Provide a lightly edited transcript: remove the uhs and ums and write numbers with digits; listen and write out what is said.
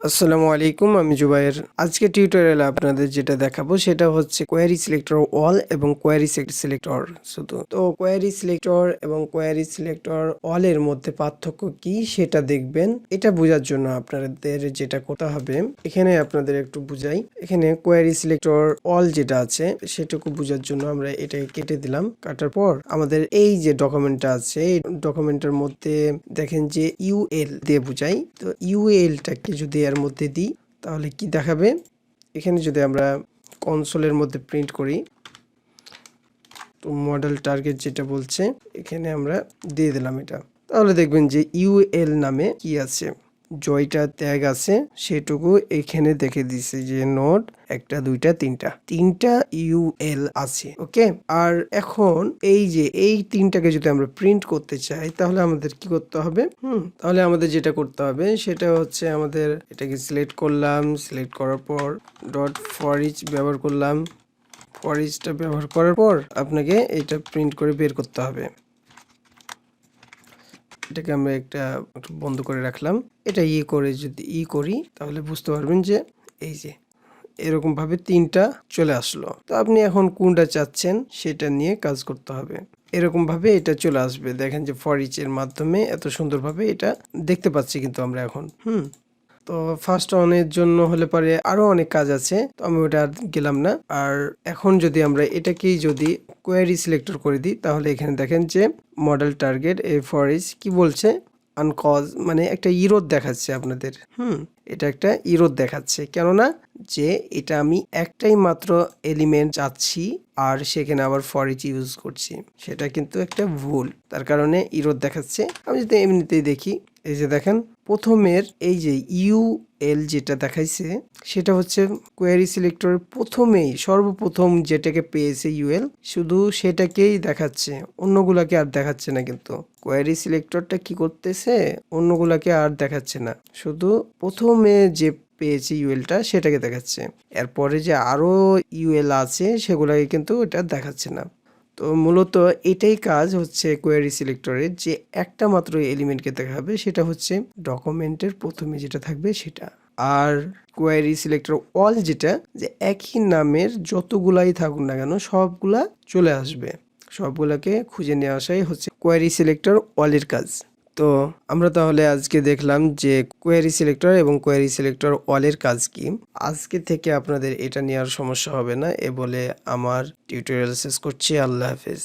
আসসালামু আলাইকুম, আমি জুবায়ের। আজকে টিউটোরিয়ালে আপনাদের যেটা দেখাবো সেটা হচ্ছে কোয়েরি সিলেক্টর অল এবং কোয়েরি সিলেক্টর শুধু। তো কোয়েরি সিলেক্টর এবং কোয়েরি সিলেক্টর অল এর মধ্যে পার্থক্য কি সেটা দেখবেন। এটা বোঝার জন্য আপনাদের যেটা করতে হবে, এখানে আপনাদের একটু বুঝাই। এখানে কোয়েরি সিলেক্টর অল যেটা আছে সেটুকু বোঝার জন্য আমরা এটাকে কেটে দিলাম। কাটার পর আমাদের এই যে ডকুমেন্টটা আছে, এই ডকুমেন্টের মধ্যে দেখেন যে ইউএল দিয়ে বুঝাই। তো ইউএলটাকে যদি এর মধ্যে দিই তাহলে কি দেখাবে, এখানে যদি আমরা কনসোলের মধ্যে প্রিন্ট করি, তো মডেল টার্গেট যেটা বলছে এখানে আমরা দিয়ে দিলাম এটা, তাহলে দেখবেন যে ইউএল নামে কি আছে, জয়টা ট্যাগ আছে সেটুকু এখানে দেখে দিছে যে নোড 1 2 3টা ইউএল আছে। ওকে, আর এখন এই যে এই তিনটাকে যদি আমরা প্রিন্ট করতে চাই তাহলে আমাদের কি করতে হবে, তাহলে আমাদের যেটা করতে হবে সেটা হচ্ছে আমাদের এটাকে সিলেক্ট করলাম, সিলেক্ট করার পর ডট ফর ইচ ব্যবহার করলাম। ফর ইচটা ব্যবহার করার পর আপনাকে এটা প্রিন্ট করে বের করতে হবে। এটাকে আমরা একটা বন্ধ করে রাখলাম। এটা করে যদি করি তাহলে বুঝতে পারবেন যে এই যে এরকম ভাবে তিনটা চলে আসলো। তো আপনি এখন কোনটা চাচ্ছেন সেটা নিয়ে কাজ করতে হবে। এরকম ভাবে এটা চলে আসবে। দেখেন যে ফর ইচ এর মাধ্যমে এত সুন্দরভাবে এটা দেখতে পাচ্ছি কিন্তু আমরা এখন। তো ফার্স্ট অনের জন্য হলে পরে আরো অনেক কাজ আছে, তো আমি ওটা আর গেলাম না। আর এখন যদি আমরা এটাকেই যদি কোয়েরি সিলেক্টর করে দিই তাহলে এখানে দেখেন যে মডেল টার্গেট এ ফর ইচ কি বলছে, আনকজ মানে একটা ইরোর দেখাচ্ছে আপনাদের। এটা একটা ইরোর দেখাচ্ছে, কেননা যে এটা আমি একটাই মাত্র এলিমেন্ট চাচ্ছি আর সেখানে আবার ফর ইচ ইউজ করছি, সেটা কিন্তু একটা ভুল, তার কারণে ইরোর দেখাচ্ছে। আমি যদি এমনিতেই দেখি, এই যে দেখেন প্রথমের এই যে ইউএল যেটা দেখাইছে সেটা হচ্ছে কোয়েরি সিলেক্টরের প্রথমেই সর্বপ্রথম যেটাকে পেয়েছে ইউএল, শুধু সেটাকেই দেখাচ্ছে, অন্যগুলাকে আর দেখাচ্ছে না। কিন্তু কোয়েরি সিলেক্টরটা কি করতেছে, অন্যগুলাকে আর দেখাচ্ছে না, শুধু প্রথমে যে পেয়েছে ইউএলটা সেটাকে দেখাচ্ছে। এরপরে যে আরো ইউএল আছে সেগুলাকে কিন্তু এটা দেখাচ্ছে না। তো মূলত এটাই কাজ হচ্ছে কোয়েরি সিলেক্টরের, যে একটা মাত্র এলিমেন্টকে দেখাবে, সেটা হচ্ছে ডকুমেন্টের প্রথমে যেটা থাকবে সেটা। আর কোয়েরি সিলেক্টর অল যেটা, যে একই নামের যতগুলাই থাকুক না কেন সবগুলা চলে আসবে, সবগুলাকে খুঁজে নিয়ে আসাই হচ্ছে কোয়েরি সিলেক্টর অলের কাজ। তো আমরা তাহলে আজকে দেখলাম যে কোয়েরি সিলেক্টর এবং কোয়েরি সিলেক্টর অলের কাজ কি। আজকে থেকে আপনাদের এটা নিয়ে আর সমস্যা হবে না, এ বলে আমার টিউটোরিয়াল শেষ করছি। আল্লাহ হাফেজ।